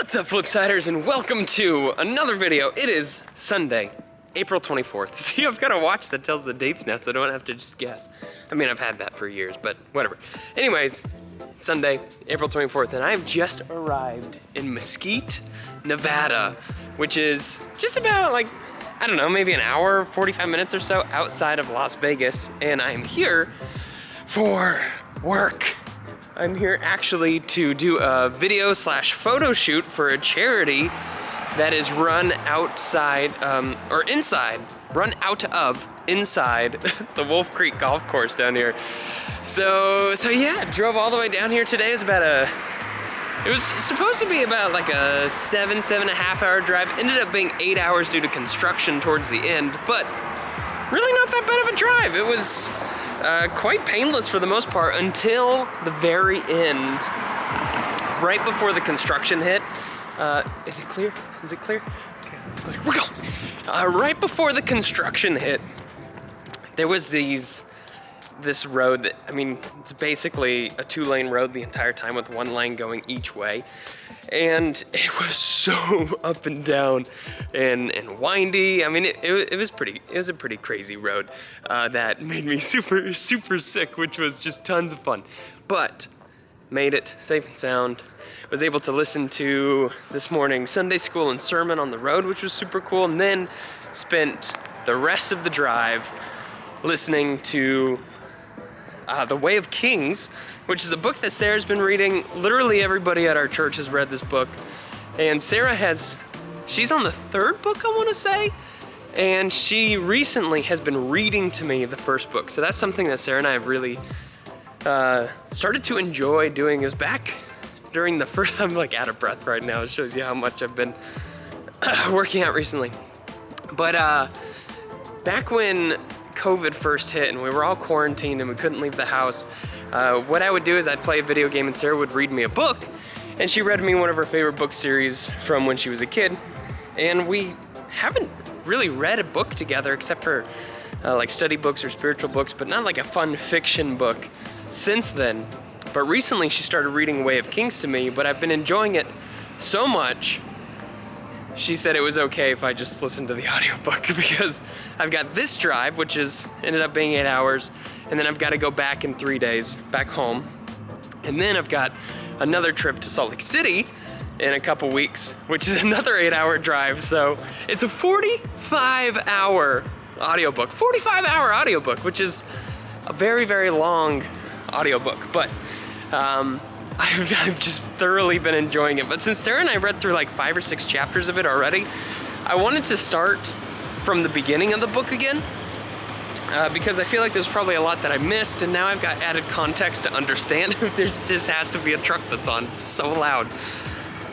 What's up, Flipsiders, and welcome to another video. It is Sunday, April 24th. See, I've got a watch that tells the dates now, so I don't have to just guess. I mean, I've had that for years, but whatever. Anyways, Sunday, April 24th, and I've just arrived in Mesquite, Nevada, which is just about like, I don't know, maybe an hour, 45 minutes or so outside of Las Vegas, and I'm here for work. I'm here actually to do a video slash photo shoot for a charity that is run outside, inside the Wolf Creek Golf Course down here. So yeah, drove all the way down here today. It was supposed to be about like a 7.5 hour drive. Ended up being 8 hours due to construction towards the end, but really not that bad of a drive. It was quite painless for the most part until the very end, right before the construction hit. Is it clear? Is it clear? Okay, it's clear. We're going. Right before the construction hit, there was this road that, I mean, it's basically a 2-lane road the entire time with 1 lane going each way. And it was so up and down and windy. I mean, it was a pretty crazy road that made me super sick, which was just tons of fun. But made it safe and sound. Was able to listen to this morning's Sunday school and sermon on the road, which was super cool. And then spent the rest of the drive listening to The Way of Kings, which is a book that Sarah's been reading. Literally everybody at our church has read this book. And Sarah she's on the 3rd book, I wanna say. And she recently has been reading to me the 1st book. So that's something that Sarah and I have really started to enjoy doing. It was back during the first, I'm like out of breath right now. It shows you how much I've been working out recently. But back when COVID first hit and we were all quarantined and we couldn't leave the house, what I would do is I'd play a video game and Sarah would read me a book, and she read me one of her favorite book series from when she was a kid. And we haven't really read a book together except for like study books or spiritual books, but not like a fun fiction book since then. But recently she started reading Way of Kings to me, but I've been enjoying it so much, she said it was okay if I just listened to the audiobook, because I've got this drive, which ended up being 8 hours, and then I've got to go back in 3 days, back home. And then I've got another trip to Salt Lake City in a couple weeks, which is another 8-hour drive. So it's a 45-hour audiobook, which is a very, very long audiobook. But I've just thoroughly been enjoying it. But since Sarah and I read through like 5 or 6 chapters of it already, I wanted to start from the beginning of the book again, because I feel like there's probably a lot that I missed, and now I've got added context to understand. This has to be a truck that's on, it's so loud.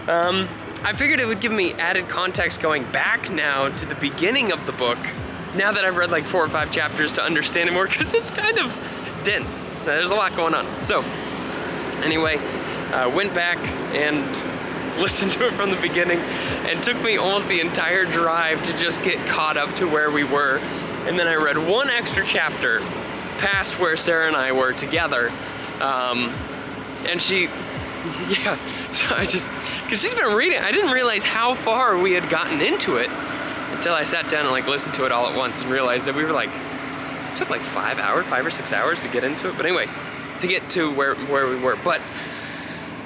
I figured it would give me added context going back now to the beginning of the book, now that I've read like 4 or 5 chapters, to understand it more, because it's kind of dense. There's a lot going on. So anyway, went back and listened to it from the beginning, and took me almost the entire drive to just get caught up to where we were. And then I read 1 extra chapter past where Sarah and I were together. And so because she's been reading, I didn't realize how far we had gotten into it until I sat down and like listened to it all at once and realized that we were like, it took like 5 or 6 hours to get into it. But anyway, to get to where we were. But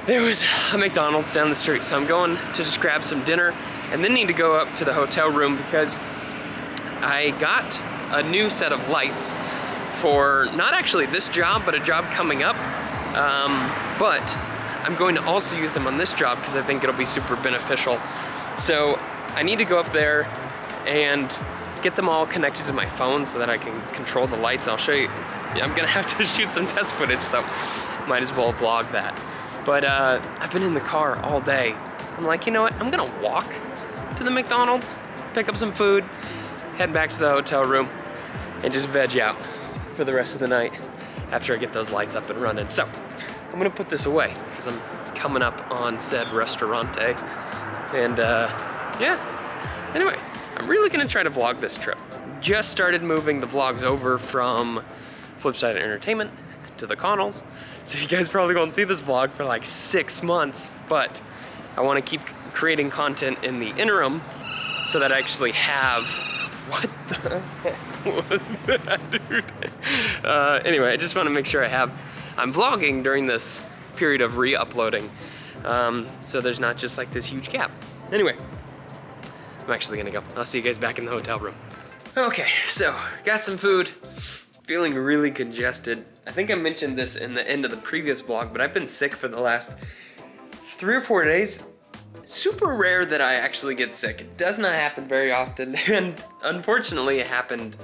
there was a McDonald's down the street, so I'm going to just grab some dinner and then need to go up to the hotel room because I got a new set of lights for not actually this job, but a job coming up. But I'm going to also use them on this job because I think it'll be super beneficial. So I need to go up there and get them all connected to my phone so that I can control the lights. I'll show you. Yeah, I'm gonna have to shoot some test footage, so might as well vlog that. But I've been in the car all day. I'm like, you know what? I'm gonna walk to the McDonald's, pick up some food, head back to the hotel room, and just veg out for the rest of the night after I get those lights up and running. So I'm gonna put this away because I'm coming up on said restaurante. And yeah, anyway, I'm really gonna try to vlog this trip. Just started moving the vlogs over from Flipsider Entertainment to the Connells. So you guys probably won't see this vlog for like 6 months, but I want to keep creating content in the interim so that I actually have, what the heck was that, dude? Anyway, I just want to make sure I'm vlogging during this period of re-uploading, so there's not just like this huge gap. Anyway, I'm actually gonna go. I'll see you guys back in the hotel room. Okay, so got some food, feeling really congested. I think I mentioned this in the end of the previous vlog, but I've been sick for the last 3 or 4 days. Super rare that I actually get sick. It does not happen very often, and unfortunately it happened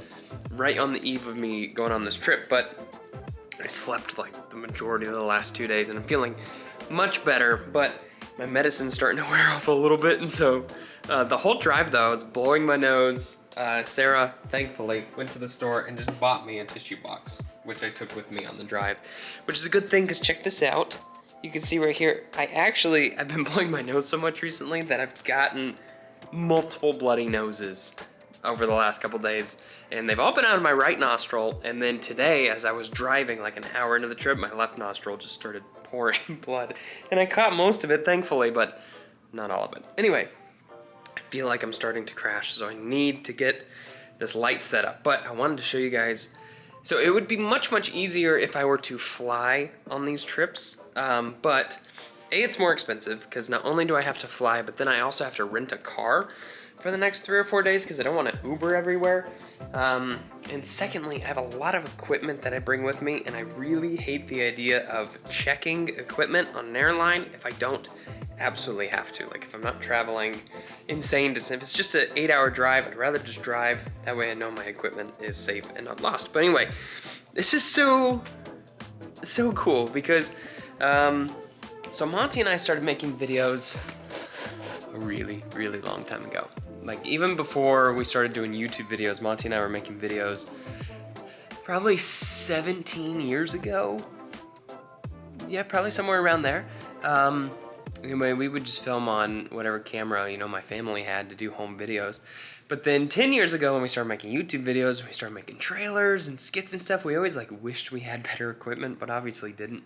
right on the eve of me going on this trip, but I slept like the majority of the last 2 days and I'm feeling much better, but my medicine's starting to wear off a little bit, and so the whole drive though, I was blowing my nose. Sarah, thankfully, went to the store and just bought me a tissue box, which I took with me on the drive, which is a good thing because check this out. You can see right here, I've been blowing my nose so much recently that I've gotten multiple bloody noses over the last couple days, and they've all been out of my right nostril, and then today, as I was driving like an hour into the trip, my left nostril just started pouring blood, and I caught most of it, thankfully, but not all of it. Anyway, I feel like I'm starting to crash, so I need to get this light set up, but I wanted to show you guys. So it would be much, much easier if I were to fly on these trips, but A, it's more expensive because not only do I have to fly, but then I also have to rent a car for the next 3 or 4 days because I don't want to Uber everywhere. And secondly, I have a lot of equipment that I bring with me, and I really hate the idea of checking equipment on an airline if I don't absolutely have to. Like if I'm not traveling insane distance, if it's just an 8-hour drive, I'd rather just drive. That way I know my equipment is safe and not lost. But anyway, this is so cool because, so Monty and I started making videos a really, really long time ago. Like even before we started doing YouTube videos, Monty and I were making videos probably 17 years ago. Yeah, probably somewhere around there. Anyway, we would just film on whatever camera, you know, my family had to do home videos. But then 10 years ago when we started making YouTube videos, we started making trailers and skits and stuff, we always like wished we had better equipment, but obviously didn't.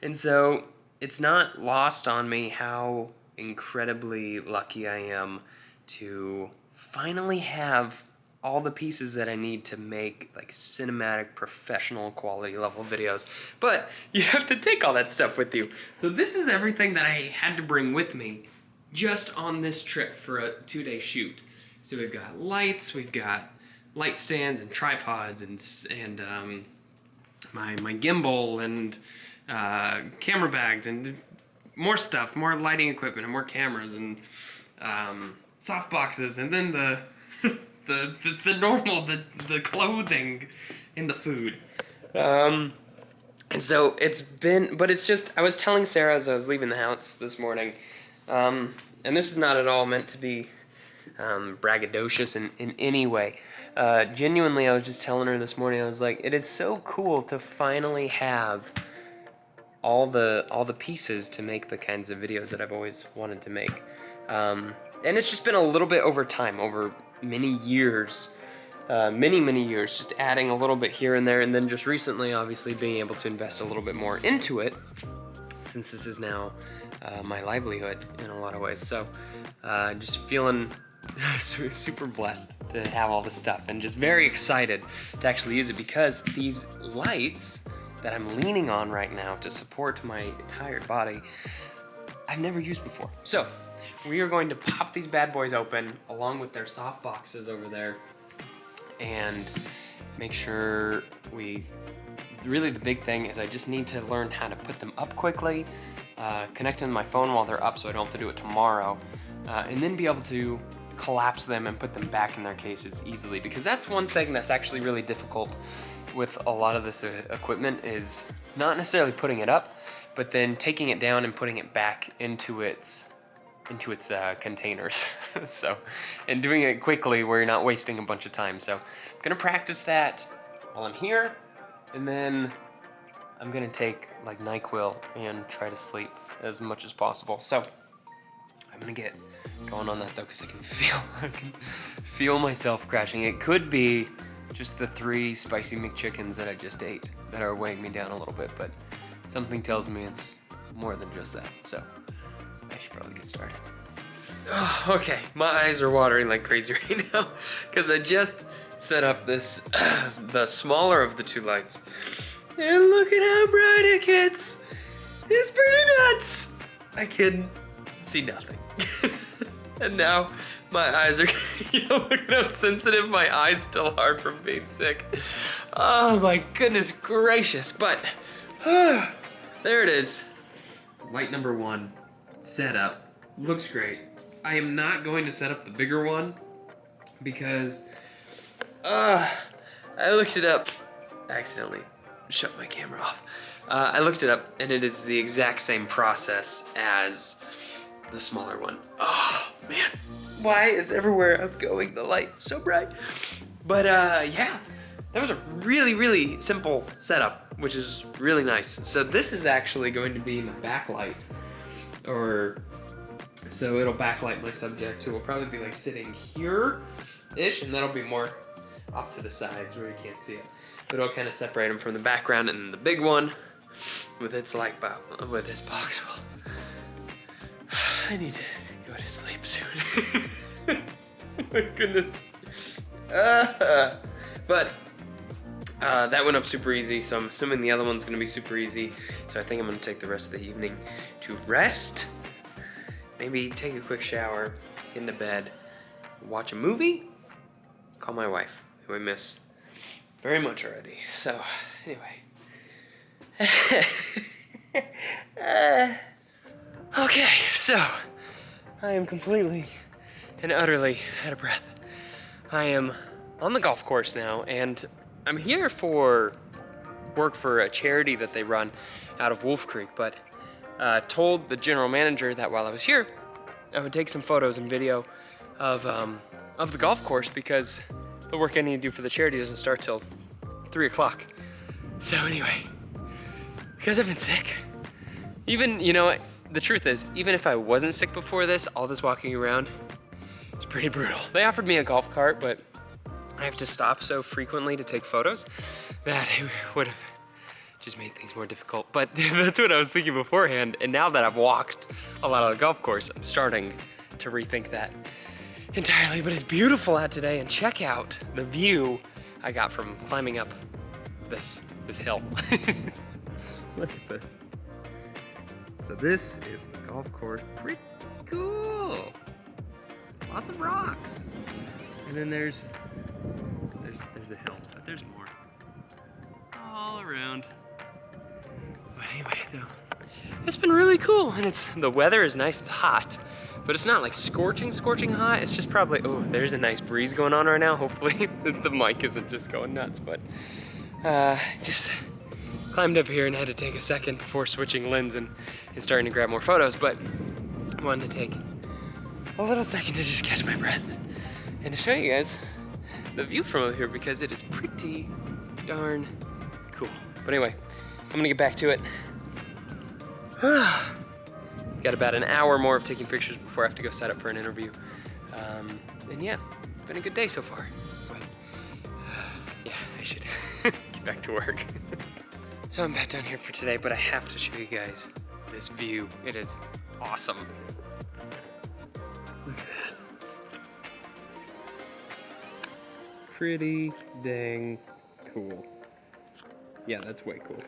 And so it's not lost on me how incredibly lucky I am to finally have all the pieces that I need to make like cinematic, professional quality level videos. But you have to take all that stuff with you. So this is everything that I had to bring with me just on this trip for a 2-day shoot. So we've got lights, we've got light stands and tripods and my gimbal and camera bags and more stuff, more lighting equipment and more cameras and soft boxes, and then the normal, the clothing and the food. And so it's been, but it's just, I was telling Sarah as I was leaving the house this morning, and this is not at all meant to be braggadocious in any way. Genuinely, I was just telling her this morning, I was like, it is so cool to finally have all the pieces to make the kinds of videos that I've always wanted to make. And it's just been a little bit over time, over many years, many years, just adding a little bit here and there, and then just recently, obviously, being able to invest a little bit more into it, since this is now my livelihood in a lot of ways. So just feeling super blessed to have all this stuff, and just very excited to actually use it, because these lights that I'm leaning on right now to support my tired body, I've never used before. So we are going to pop these bad boys open along with their soft boxes over there and make sure really the big thing is I just need to learn how to put them up quickly, connect them to my phone while they're up so I don't have to do it tomorrow, and then be able to collapse them and put them back in their cases easily, because that's one thing that's actually really difficult with a lot of this equipment, is not necessarily putting it up, but then taking it down and putting it back into its containers. So, and doing it quickly where you're not wasting a bunch of time. So I'm gonna practice that while I'm here, and then I'm gonna take like NyQuil and try to sleep as much as possible. So I'm gonna get going on that though, because I can feel myself crashing. It could be just the 3 spicy McChickens that I just ate that are weighing me down a little bit, but something tells me it's more than just that. So I should probably get started. Oh, okay, my eyes are watering like crazy right now because I just set up this, the smaller of the two lights. And look at how bright it gets. It's pretty nuts. I can see nothing. And now my eyes are, look at how sensitive my eyes still are from being sick. Oh my goodness gracious, but there it is. Light number 1, set up, looks great. I am not going to set up the bigger one because I looked it up, accidentally shut my camera off. I looked it up and it is the exact same process as the smaller one. Oh man, why is everywhere I'm going the light so bright? But yeah, that was a really simple setup, which is really nice. So this is actually going to be my backlight, so it'll backlight my subject who will probably be like sitting here-ish, and that'll be more off to the sides where you can't see it. But it'll kind of separate them from the background, and then the big one with its light bulb, with its box. Well, I need to go to sleep soon. My goodness. But that went up super easy, so I'm assuming the other one's gonna be super easy. So I think I'm gonna take the rest of the evening to rest. Maybe take a quick shower, get into bed, watch a movie, call my wife, who I miss very much already. So anyway. Okay, so I am completely and utterly out of breath. I am on the golf course now, and I'm here for work for a charity that they run out of Wolf Creek, but told the general manager that while I was here, I would take some photos and video of the golf course because the work I need to do for the charity doesn't start till 3 o'clock. So anyway, because I've been sick, even, you know, the truth is, even if I wasn't sick before this, all this walking around is pretty brutal. They offered me a golf cart, but I have to stop so frequently to take photos that it would have just made things more difficult. But that's what I was thinking beforehand. And now that I've walked a lot of the golf course, I'm starting to rethink that entirely. But it's beautiful out today, and check out the view I got from climbing up this hill. Look at this. So this is the golf course. Pretty cool. Lots of rocks. And then there's a hill, but there's more all around. But anyway, so it's been really cool, and the weather is nice. It's hot, but it's not like scorching hot. It's just probably, oh, there's a nice breeze going on right now. Hopefully the mic isn't just going nuts, but just climbed up here and had to take a second before switching lens and starting to grab more photos, but I wanted to take a little second to just catch my breath and to show you guys the view from over here because it is pretty darn cool. But anyway, I'm gonna get back to it. Got about an hour more of taking pictures before I have to go set up for an interview. And yeah, it's been a good day so far. But yeah, I should get back to work. So I'm back down here for today, but I have to show you guys this view. It is awesome. Look at that. Pretty dang cool. Yeah, that's way cool.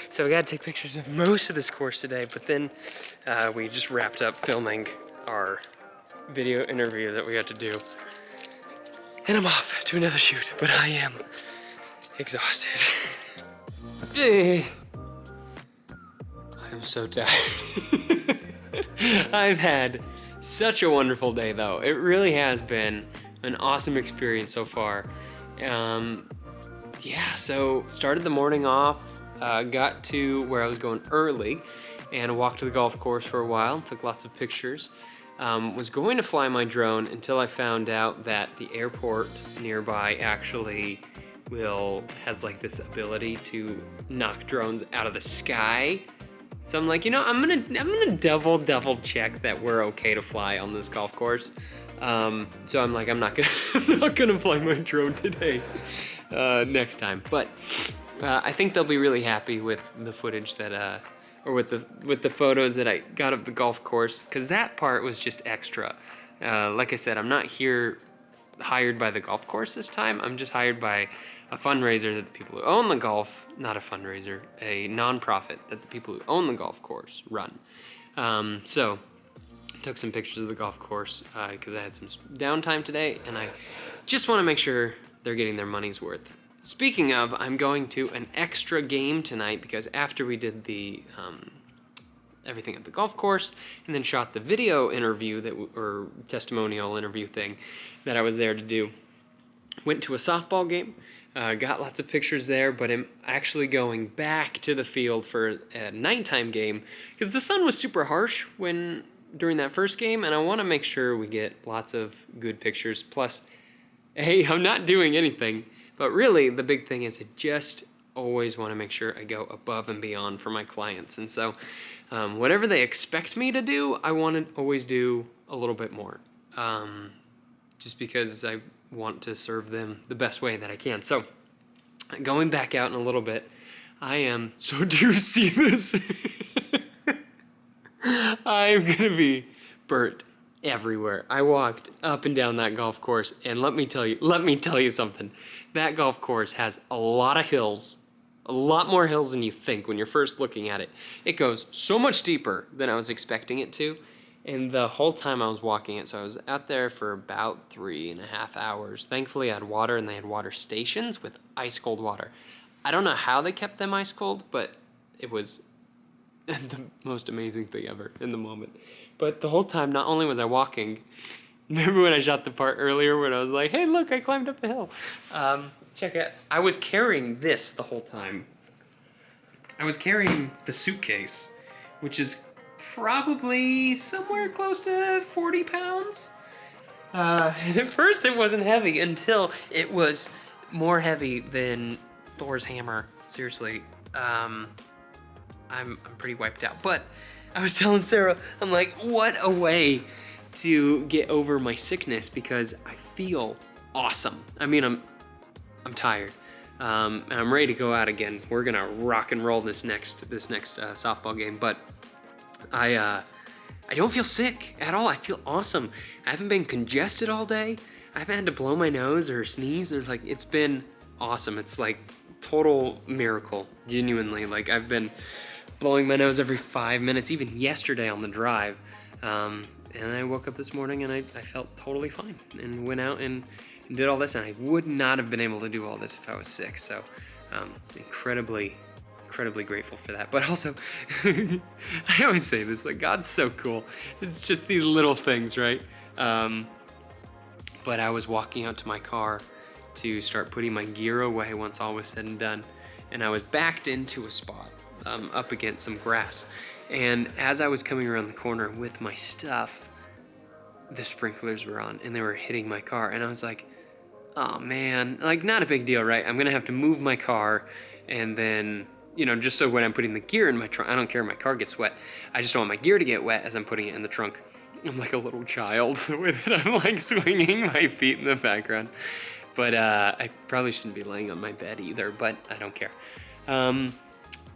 So we gotta take pictures of most of this course today, but then we just wrapped up filming our video interview that we had to do. And I'm off to another shoot, but I am exhausted. I'm so tired. I've had such a wonderful day though. It really has been an awesome experience so far. Yeah, so started the morning off, got to where I was going early and walked to the golf course for a while, took lots of pictures. Was going to fly my drone until I found out that the airport nearby actually has like this ability to knock drones out of the sky. So I'm like, you know, I'm gonna double check that we're okay to fly on this golf course. So I'm like, I'm not gonna fly my drone today. Next time. But I think they'll be really happy with the footage that or with the photos that I got of the golf course, because that part was just extra. Like I said, I'm not hired by the golf course this time. I'm just hired by a fundraiser that the people who own the golf, not a fundraiser, a nonprofit that the people who own the golf course run. So took some pictures of the golf course because I had some downtime today, and I just want to make sure they're getting their money's worth. Speaking of, I'm going to an extra game tonight because after we did the everything at the golf course and then shot the video interview or testimonial interview thing that I was there to do, went to a softball game, got lots of pictures there, but I'm actually going back to the field for a nighttime game because the sun was super harsh during that first game, and I want to make sure we get lots of good pictures. Plus, hey, I'm not doing anything, but really the big thing is I just always want to make sure I go above and beyond for my clients. And so whatever they expect me to do, I want to always do a little bit more, just because I want to serve them the best way that I can. So going back out in a little bit, so do you see this? I'm gonna be burnt everywhere. I walked up and down that golf course, and let me tell you something. That golf course has a lot of hills, a lot more hills than you think when you're first looking at it. It goes so much deeper than I was expecting it to, and the whole time I was walking it, so I was out there for about 3.5 hours. Thankfully I had water, and they had water stations with ice cold water. I don't know how they kept them ice cold, but it was the most amazing thing ever in the moment. But the whole time, not only was I walking, remember when I shot the part earlier when I was like, hey, look, I climbed up a hill. Check it. I was carrying this the whole time. I was carrying the suitcase, which is probably somewhere close to 40 pounds. And at first it wasn't heavy until it was more heavy than Thor's hammer. Seriously. I'm pretty wiped out. But I was telling Sarah, I'm like, what a way to get over my sickness, because I feel awesome. I mean, I'm tired, and I'm ready to go out again. We're gonna rock and roll this next softball game. But I don't feel sick at all. I feel awesome. I haven't been congested all day. I haven't had to blow my nose or sneeze. It's been awesome. It's like total miracle, genuinely. Like, I've been blowing my nose every 5 minutes, even yesterday on the drive. And I woke up this morning and I felt totally fine, and went out and did all this, and I would not have been able to do all this if I was sick. So incredibly grateful for that. But also, I always say this, like, God's so cool. It's just these little things, right? But I was walking out to my car to start putting my gear away once all was said and done, and I was backed into a spot up against some grass. And as I was coming around the corner with my stuff, the sprinklers were on and they were hitting my car, and I was like, oh man, like, not a big deal, right? I'm gonna have to move my car, and then, just so when I'm putting the gear in my trunk, I don't care if my car gets wet. I just don't want my gear to get wet as I'm putting it in the trunk. I'm like a little child the way that I'm like swinging my feet in the background. But I probably shouldn't be laying on my bed either, but I don't care.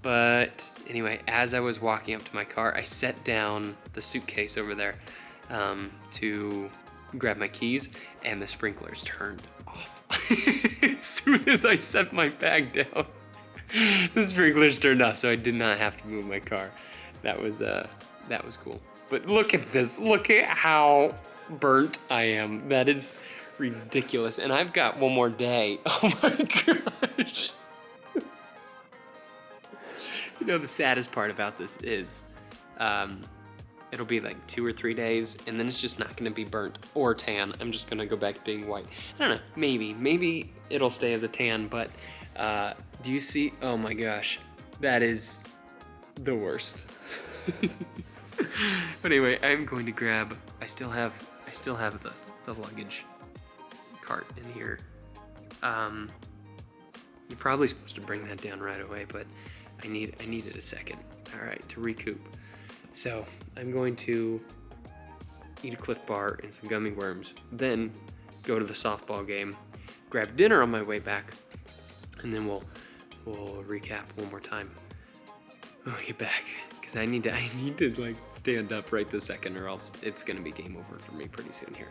But anyway, as I was walking up to my car, I set down the suitcase over there to grab my keys, and the sprinklers turned off. As soon as I set my bag down, the sprinklers turned off, so I did not have to move my car. That was cool. But look at this. Look at how burnt I am. That is ridiculous. And I've got one more day. Oh my gosh. The saddest part about this is it'll be like 2 or 3 days, and then it's just not going to be burnt or tan. I'm just going to go back to being white. I don't know. Maybe it'll stay as a tan, but do you see? Oh my gosh. That is the worst. But anyway, I'm going to grab, I still have the luggage cart in here. You're probably supposed to bring that down right away, but I needed a second, all right, to recoup. So I'm going to eat a Cliff Bar and some gummy worms, then go to the softball game, grab dinner on my way back, and then we'll recap one more time when we get back. because I need to like stand up right this second, or else it's gonna be game over for me pretty soon here.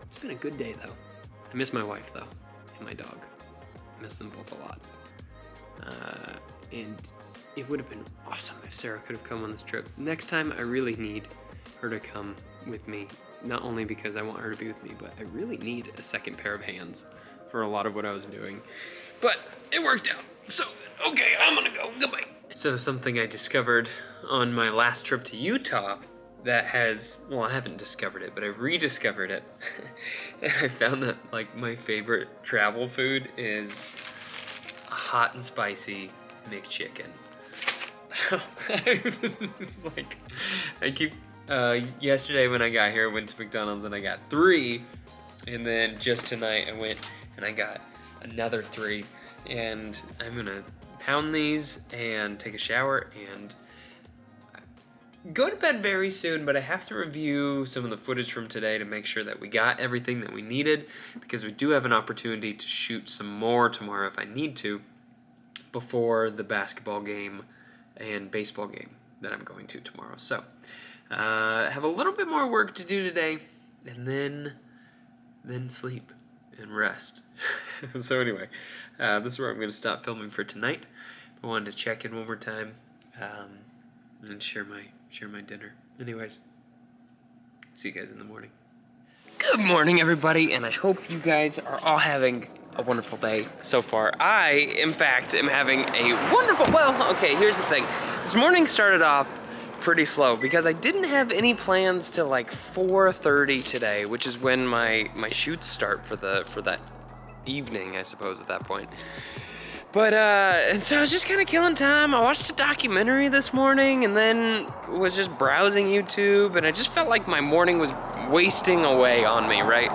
It's been a good day though. I miss my wife though, and my dog. I miss them both a lot. And it would have been awesome if Sarah could have come on this trip. Next time, I really need her to come with me. Not only because I want her to be with me, but I really need a second pair of hands for a lot of what I was doing. But it worked out. So, okay, I'm gonna go. Goodbye. So something I discovered on my last trip to Utah that has, well, I haven't discovered it, but I rediscovered it. And I found that like my favorite travel food is a hot and spicy McChicken. So it's like, I keep, yesterday when I got here, I went to McDonald's and I got 3. And then just tonight I went and I got another 3. And I'm gonna pound these and take a shower and go to bed very soon, but I have to review some of the footage from today to make sure that we got everything that we needed, because we do have an opportunity to shoot some more tomorrow if I need to, before the basketball game and baseball game that I'm going to tomorrow. So, have a little bit more work to do today, and then sleep and rest. So anyway, this is where I'm going to stop filming for tonight. I wanted to check in one more time and share my dinner. Anyways, see you guys in the morning. Good morning, everybody, and I hope you guys are all having a wonderful day so far. I, in fact, am having a wonderful, well, okay, here's the thing. This morning started off pretty slow because I didn't have any plans till like 4:30 today, which is when my shoots start for that evening, I suppose, at that point. But, and so I was just kind of killing time. I watched a documentary this morning and then was just browsing YouTube, and I just felt like my morning was wasting away on me, right?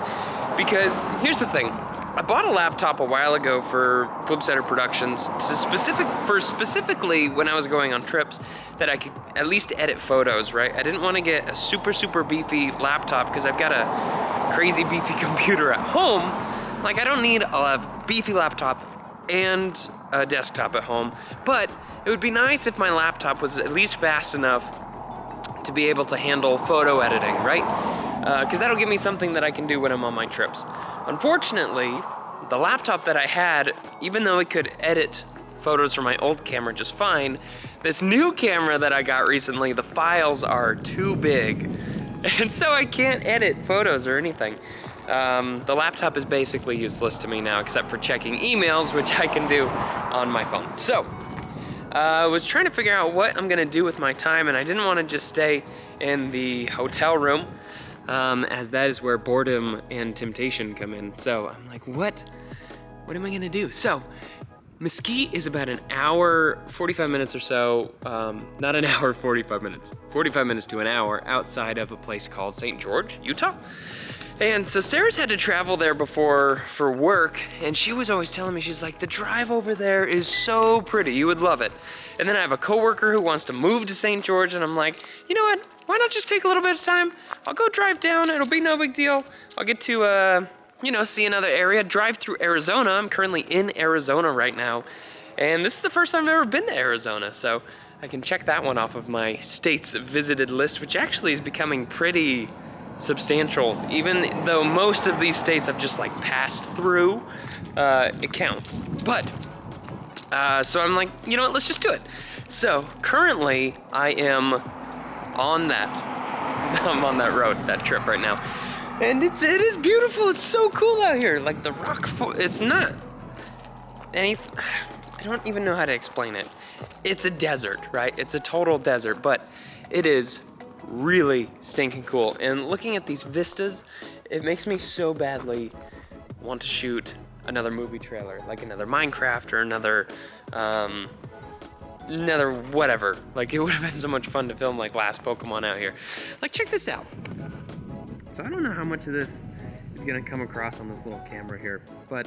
Because here's the thing. I bought a laptop a while ago for Flipsider Productions specifically when I was going on trips that I could at least edit photos, right? I didn't want to get a super beefy laptop because I've got a crazy beefy computer at home. Like, I don't need a beefy laptop and a desktop at home, but it would be nice if my laptop was at least fast enough to be able to handle photo editing, right? Because that'll give me something that I can do when I'm on my trips. Unfortunately, the laptop that I had, even though it could edit photos from my old camera just fine, this new camera that I got recently, the files are too big, and so I can't edit photos or anything. The laptop is basically useless to me now, except for checking emails, which I can do on my phone. So, I was trying to figure out what I'm gonna do with my time, and I didn't want to just stay in the hotel room, as that is where boredom and temptation come in. So I'm like, what am I gonna do? So, Mesquite is about an hour, 45 minutes or so, not an hour, 45 minutes, 45 minutes to an hour outside of a place called St. George, Utah. And so Sarah's had to travel there before for work, and she was always telling me, she's like, the drive over there is so pretty, you would love it. And then I have a coworker who wants to move to St. George, and I'm like, you know what, why not just take a little bit of time? I'll go drive down, it'll be no big deal. I'll get to, see another area, drive through Arizona. I'm currently in Arizona right now, and this is the first time I've ever been to Arizona, so I can check that one off of my states visited list, which actually is becoming pretty substantial. Even though most of these states I've just like passed through, it counts. But, so I'm like, you know what, let's just do it. So currently I am on that road, that trip right now. And it is beautiful, it's so cool out here. Like the it's not I don't even know how to explain it. It's a desert, right? It's a total desert, but it is really stinking cool. And looking at these vistas, it makes me so badly want to shoot another movie trailer, like another Minecraft or another whatever. Like, it would have been so much fun to film like last Pokemon out here. Like, check this out. So I don't know how much of this is gonna come across on this little camera here, but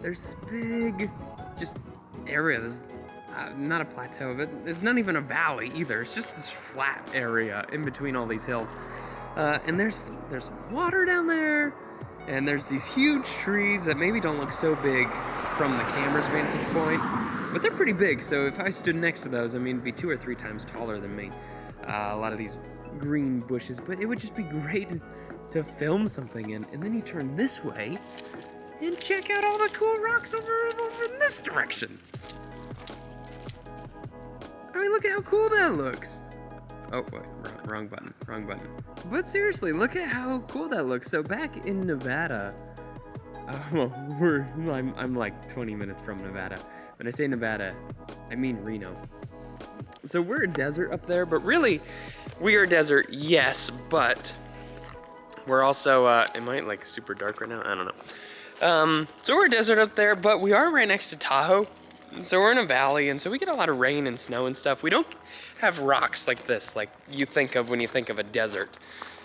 there's this big just area. This not a plateau, but it's not even a valley either. It's just this flat area in between all these hills. And there's water down there, and there's these huge trees that maybe don't look so big from the camera's vantage point, but they're pretty big, so if I stood next to those, I mean, it'd be 2 or 3 times taller than me. A lot of these green bushes, but it would just be great to film something in. And then you turn this way and check out all the cool rocks over in this direction. I mean, look at how cool that looks. Oh, wait, wrong button. But seriously, look at how cool that looks. So back in Nevada, I'm like 20 minutes from Nevada. When I say Nevada, I mean Reno. So we're a desert up there, but really, we are a desert, yes, but we're also, am I like super dark right now? I don't know. So we're a desert up there, but we are right next to Tahoe. And so we're in a valley, and so we get a lot of rain and snow and stuff. We don't have rocks like this, like you think of when you think of a desert.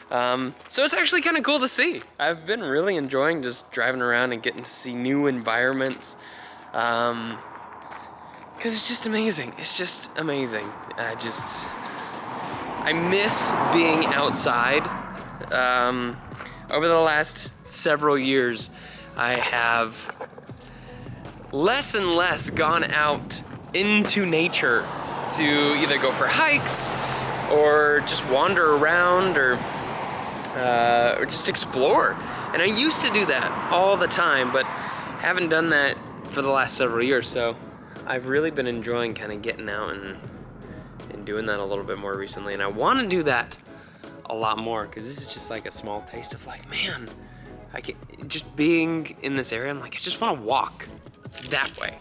So it's actually kind of cool to see. I've been really enjoying just driving around and getting to see new environments. Because it's just amazing. It's just amazing. I miss being outside. Over the last several years, I have less and less gone out into nature to either go for hikes or just wander around or just explore. And I used to do that all the time, but haven't done that for the last several years. So I've really been enjoying kind of getting out and doing that a little bit more recently. And I want to do that a lot more, because this is just like a small taste of like, man, I can just being in this area. I'm like, I just want to walk that way.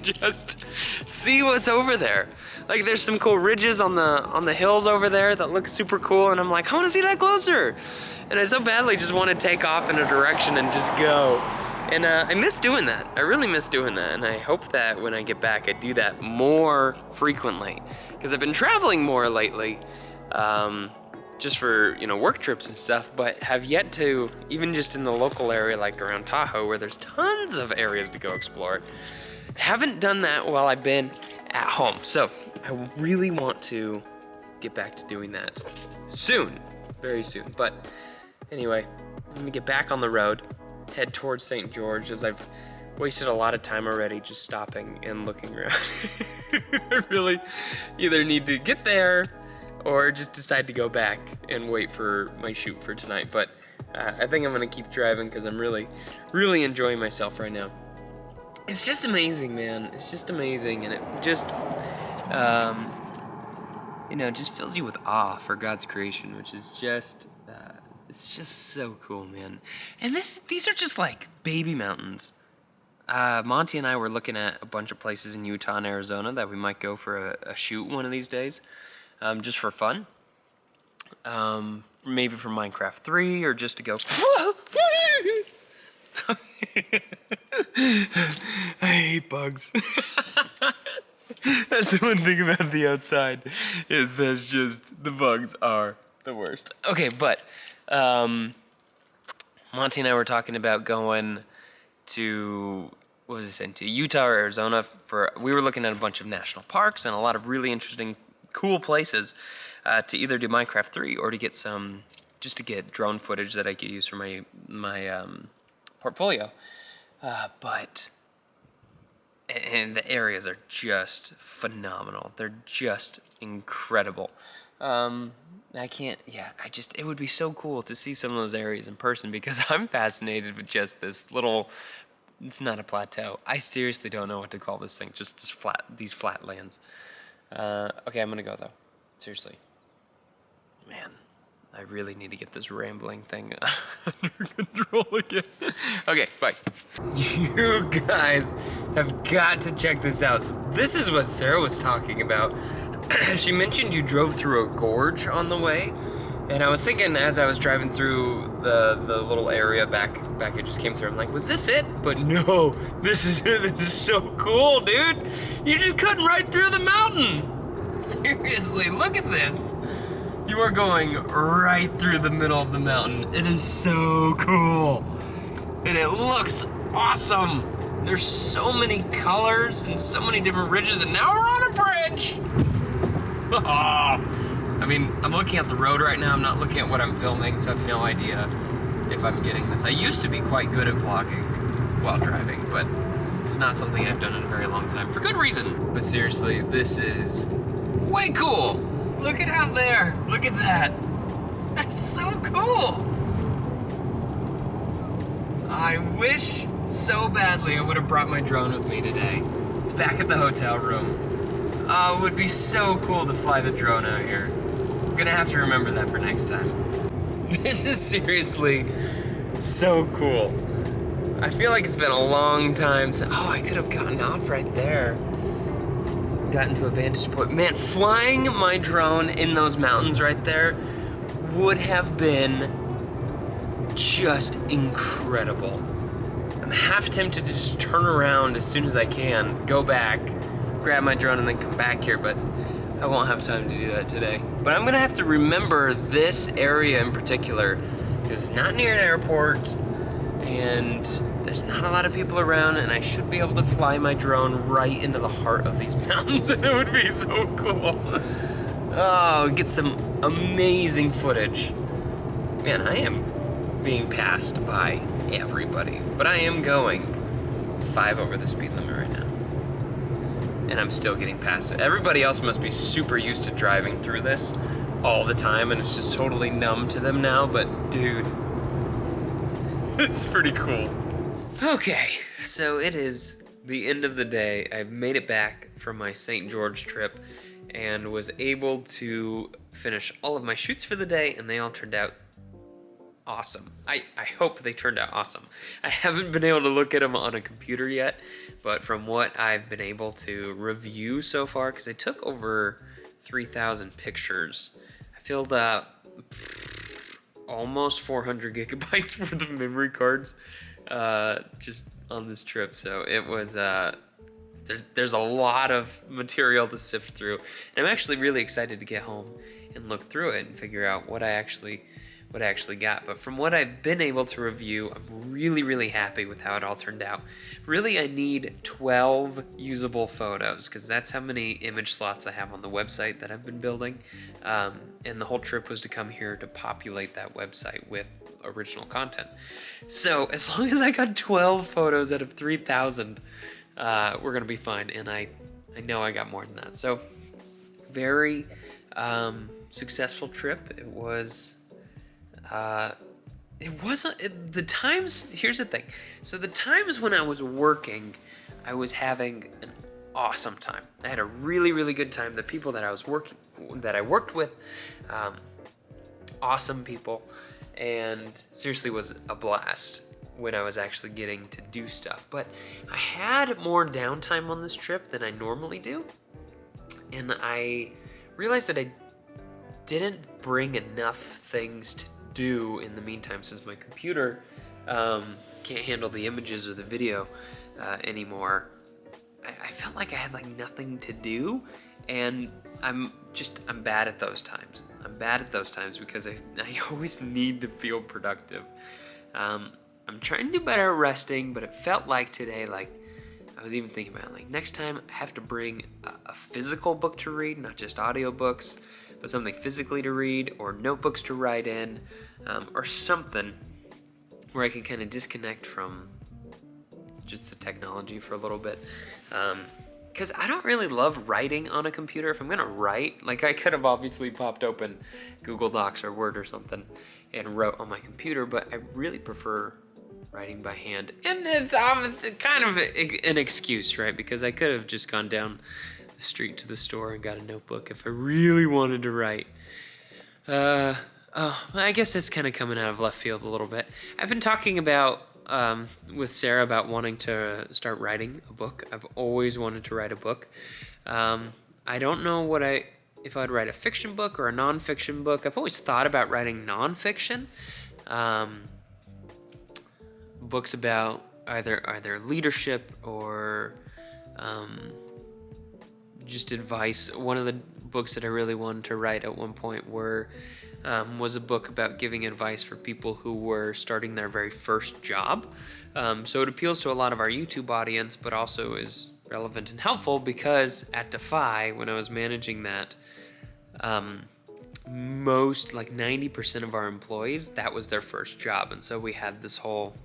Just see what's over there. Like there's some cool ridges on the hills over there that look super cool, and I'm like, I want to see that closer. And I so badly just want to take off in a direction and just go. And I miss doing that. I really miss doing that, and I hope that when I get back, I do that more frequently, because I've been traveling more lately, just for work trips and stuff, but have yet to, even just in the local area, like around Tahoe, where there's tons of areas to go explore, haven't done that while I've been at home. So I really want to get back to doing that soon, very soon. But anyway, I'm gonna get back on the road, head towards St. George, as I've wasted a lot of time already just stopping and looking around. I really either need to get there or just decide to go back and wait for my shoot for tonight. But I think I'm gonna keep driving because I'm really, really enjoying myself right now. It's just amazing, man. It's just amazing, and it just, just fills you with awe for God's creation, which is just, it's just so cool, man. And these are just like baby mountains. Monty and I were looking at a bunch of places in Utah and Arizona that we might go for a shoot one of these days. Just for fun. Maybe for Minecraft 3, or just to go. I hate bugs. That's the one thing about the outside, is the bugs are the worst. Okay, but Monty and I were talking about going to, to Utah or Arizona we were looking at a bunch of national parks and a lot of really interesting, cool places to either do Minecraft 3 or to get to get drone footage that I could use for my portfolio. And the areas are just phenomenal. They're just incredible. It would be so cool to see some of those areas in person, because I'm fascinated with just this little, it's not a plateau. I seriously don't know what to call this thing, just these flat lands. Okay, I'm gonna go though. Seriously. Man, I really need to get this rambling thing under control again. Okay, bye. You guys have got to check this out. So this is what Sarah was talking about. She mentioned you drove through a gorge on the way. And I was thinking, as I was driving through the little area back it just came through, I'm like, was this it? But no, this is it. This is so cool, dude. You're just cutting right through the mountain. Seriously, look at this. You are going right through the middle of the mountain. It is so cool. And it looks awesome. There's so many colors and so many different ridges, and now we're on a bridge. I mean, I'm looking at the road right now. I'm not looking at what I'm filming, so I have no idea if I'm getting this. I used to be quite good at vlogging while driving, but It's not something I've done in a very long time, for good reason. But seriously, this is way cool. Look at out there. Look at that. That's so cool. I wish so badly I would have brought my drone with me today. It's back at the hotel room. Oh, it would be so cool to fly the drone out here. I'm gonna have to remember that for next time. This is seriously so cool. I feel like it's been a long time since, oh, I could have gotten off right there. Gotten to a vantage point. Man, flying my drone in those mountains right there would have been just incredible. I'm half tempted to just turn around as soon as I can, go back, grab my drone, and then come back here, but I won't have time to do that today. But I'm gonna have to remember this area in particular, because it's not near an airport, and there's not a lot of people around, and I should be able to fly my drone right into the heart of these mountains, and it would be so cool. Oh, get some amazing footage. Man, I am being passed by everybody, but I am going 5 over the speed limit right now. And I'm still getting past it. Everybody else must be super used to driving through this all the time, and it's just totally numb to them now, but dude, it's pretty cool. Okay, so it is the end of the day. I've made it back from my St. George trip and was able to finish all of my shoots for the day, and they all turned out awesome. I hope they turned out awesome. I haven't been able to look at them on a computer yet, but from what I've been able to review so far, because I took over 3,000 pictures, I filled up almost 400 gigabytes worth of memory cards just on this trip. So it was there's a lot of material to sift through, and I'm actually really excited to get home and look through it and figure out what I actually got. But from what I've been able to review, I'm really happy with how it all turned out. Really, I need 12 usable photos, because that's how many image slots I have on the website that I've been building. And the whole trip was to come here to populate that website with original content. So as long as I got 12 photos out of 3,000, we're gonna be fine. And I know I got more than that. So very successful trip. It was. It wasn't, the times, here's the thing. So the times when I was working, I was having an awesome time. I had a really good time. The people that I worked with, awesome people, and seriously was a blast when I was actually getting to do stuff. But I had more downtime on this trip than I normally do, and I realized that I didn't bring enough things to do in the meantime, since my computer can't handle the images or the video anymore. I felt like I had like nothing to do, and I'm bad at those times. I'm bad at those times because I always need to feel productive. I'm trying to do better at resting, but it felt like today, like I was even thinking about, like, next time I have to bring a physical book to read, not just audiobooks, but something physically to read, or notebooks to write in, or something where I can kind of disconnect from just the technology for a little bit. Because I don't really love writing on a computer. If I'm gonna write, like, I could have obviously popped open Google Docs or Word or something and wrote on my computer, but I really prefer writing by hand. And it's kind of an excuse, right? Because I could have just gone down the street to the store and got a notebook if I really wanted to write. I guess that's kind of coming out of left field a little bit. I've been talking about with Sarah about wanting to start writing a book. I've always wanted to write a book. I don't know if I'd write a fiction book or a nonfiction book. I've always thought about writing nonfiction. Books about either leadership or just advice. One of the books that I really wanted to write at one point was a book about giving advice for people who were starting their very first job. So it appeals to a lot of our YouTube audience, but also is relevant and helpful because at Defy, when I was managing that, most, like 90% of our employees, that was their first job. And so we had this whole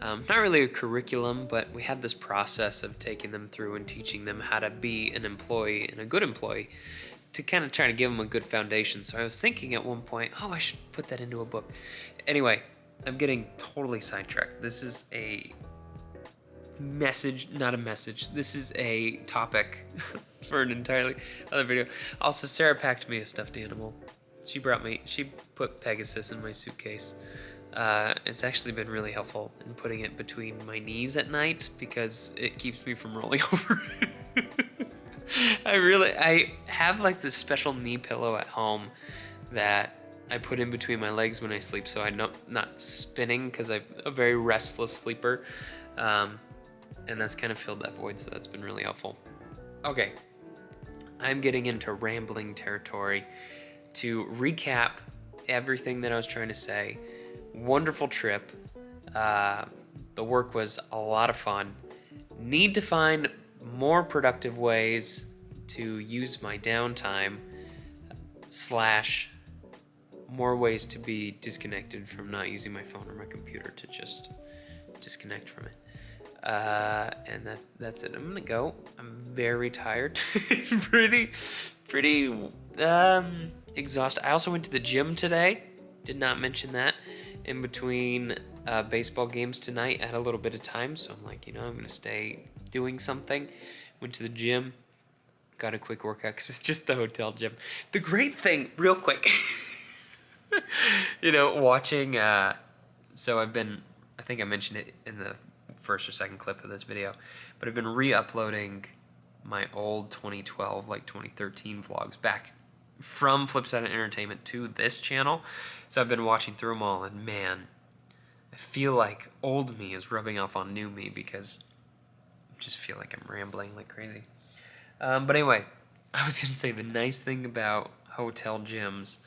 Not really a curriculum, but we had this process of taking them through and teaching them how to be an employee and a good employee to kind of try to give them a good foundation. So I was thinking at one point, oh, I should put that into a book. Anyway, I'm getting totally sidetracked. This is a message, not a message. This is a topic for an entirely other video. Also, Sarah packed me a stuffed animal. She put Pegasus in my suitcase. It's actually been really helpful in putting it between my knees at night because it keeps me from rolling over. I have like this special knee pillow at home that I put in between my legs when I sleep so I'm not spinning because I'm a very restless sleeper. And that's kind of filled that void, so that's been really helpful. Okay, I'm getting into rambling territory. To recap everything that I was trying to say, wonderful trip. The work was a lot of fun. Need to find more productive ways to use my downtime / more ways to be disconnected from not using my phone or my computer, to just disconnect from it. And that's it. I'm gonna go. I'm very tired. pretty exhausted. I also went to the gym today. Did not mention that. In between baseball games tonight, I had a little bit of time, so I'm like, I'm gonna stay doing something. Went to the gym. Got a quick workout because it's just the hotel gym. The great thing, real quick, watching. So I think I mentioned it in the first or second clip of this video, but I've been re-uploading my old 2012, 2013 vlogs back from Flipsider Entertainment to this channel. So I've been watching through them all, and man, I feel like old me is rubbing off on new me because I just feel like I'm rambling like crazy. But anyway, I was gonna say the nice thing about hotel gyms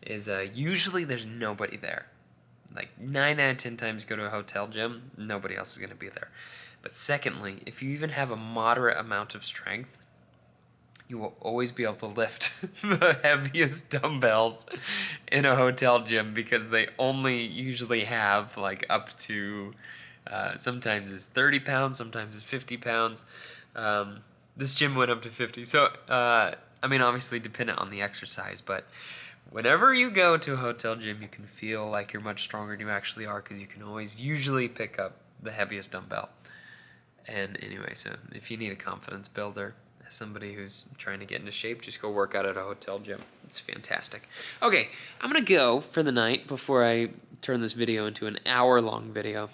is usually there's nobody there. Like 9 out of 10 times you go to a hotel gym, nobody else is going to be there. But secondly, if you even have a moderate amount of strength, you will always be able to lift the heaviest dumbbells in a hotel gym because they only usually have up to, sometimes it's 30 pounds, sometimes it's 50 pounds. This gym went up to 50. So, obviously dependent on the exercise, but whenever you go to a hotel gym, you can feel like you're much stronger than you actually are because you can always usually pick up the heaviest dumbbell. And anyway, so if you need a confidence builder, as somebody who's trying to get into shape, just go work out at a hotel gym. It's fantastic. Okay, I'm going to go for the night before I turn this video into an hour-long video.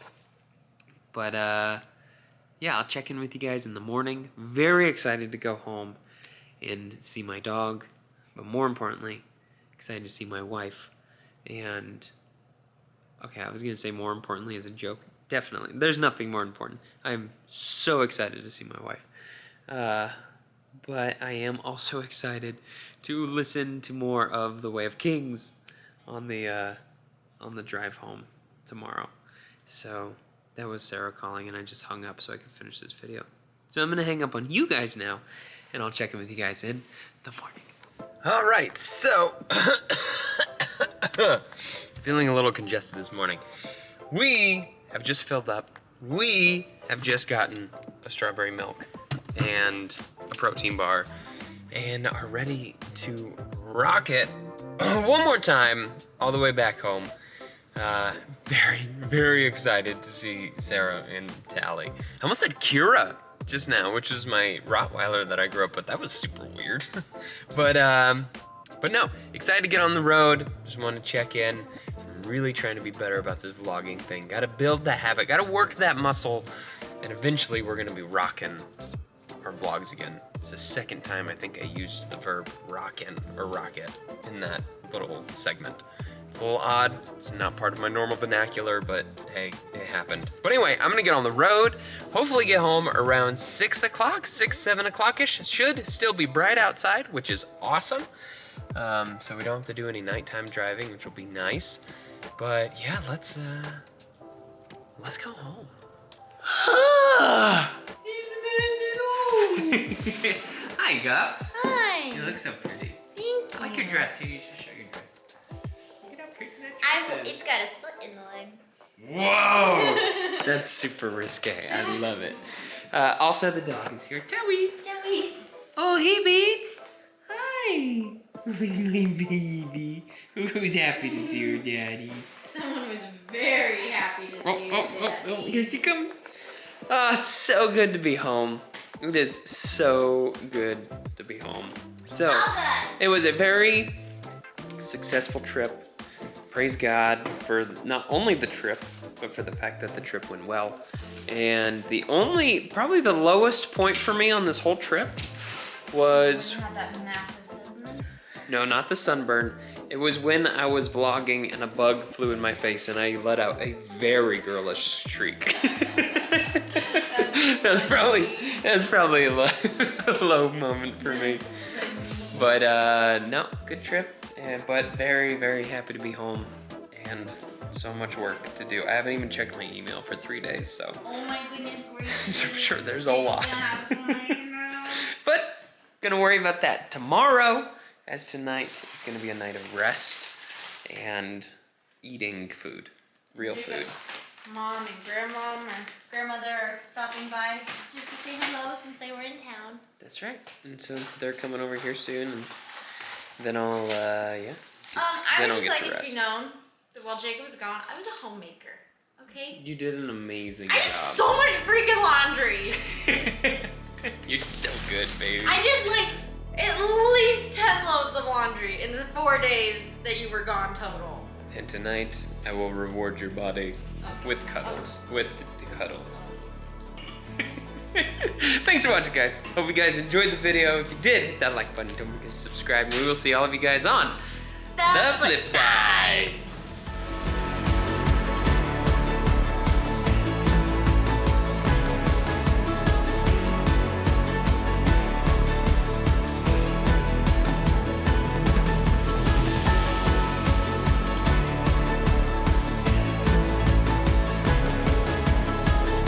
But, yeah, I'll check in with you guys in the morning. Very excited to go home and see my dog, but more importantly, excited to see my wife. And okay, I was gonna say more importantly as a joke. Definitely, there's nothing more important. I'm so excited to see my wife, but I am also excited to listen to more of The Way of Kings on the drive home tomorrow. So that was Sarah calling, and I just hung up so I could finish this video. So I'm gonna hang up on you guys now, and I'll check in with you guys in the morning. All right, so feeling a little congested this morning. We have just filled up. We have just gotten a strawberry milk and a protein bar and are ready to rock it one more time all the way back home. Very, very excited to see Sarah and Tally. I almost said Kira just now, which is my Rottweiler that I grew up with. That was super weird. But no, excited to get on the road. Just want to check in. So I'm really trying to be better about this vlogging thing. Got to build that habit. Got to work that muscle. And eventually we're going to be rocking our vlogs again. It's the second time I think I used the verb rockin' or rocket in that little segment. It's a little odd. It's not part of my normal vernacular, but hey, it happened. But anyway, I'm gonna get on the road. Hopefully get home around 6 o'clock, 7 o'clock-ish. It should still be bright outside, which is awesome. So we don't have to do any nighttime driving, which will be nice. But yeah, let's go home. Hi, Gups. Hi. You look so pretty. Thank you. I like your dress. You should show your dress. It's got a slit in the leg. Whoa! That's super risque. I love it. Also, the dog is here. Towie. Joey. Oh, hey, babes. Hi. Who's my baby? Who's happy to see her daddy? Someone was very happy to see your daddy. Oh, here she comes. Oh, it's so good to be home. It is so good to be home. So, it was a very successful trip. Praise God for not only the trip, but for the fact that the trip went well. And probably the lowest point for me on this whole trip was... Had that massive sunburn? No, not the sunburn. It was when I was vlogging and a bug flew in my face and I let out a very girlish shriek. That's probably a low moment for me. But no, good trip. But very, very happy to be home and so much work to do. I haven't even checked my email for 3 days, so. Oh my goodness gracious. I'm sure there's a lot. But gonna worry about that tomorrow, as tonight is gonna be a night of rest and eating food, real food. Mom and grandmom or grandmother are stopping by just to say hello since they were in town. That's right. And so they're coming over here soon, and then I'll, yeah. I would just like it to be known that while Jacob was gone, I was a homemaker, okay? You did an amazing I job. did so much freaking laundry. You're so good, baby. I did like at least 10 loads of laundry in the 4 days that you were gone total. And tonight, I will reward your body with cuddles. With the cuddles. Thanks for watching, guys. Hope you guys enjoyed the video. If you did, hit that like button. Don't forget to subscribe. And we will see all of you guys on the flip side.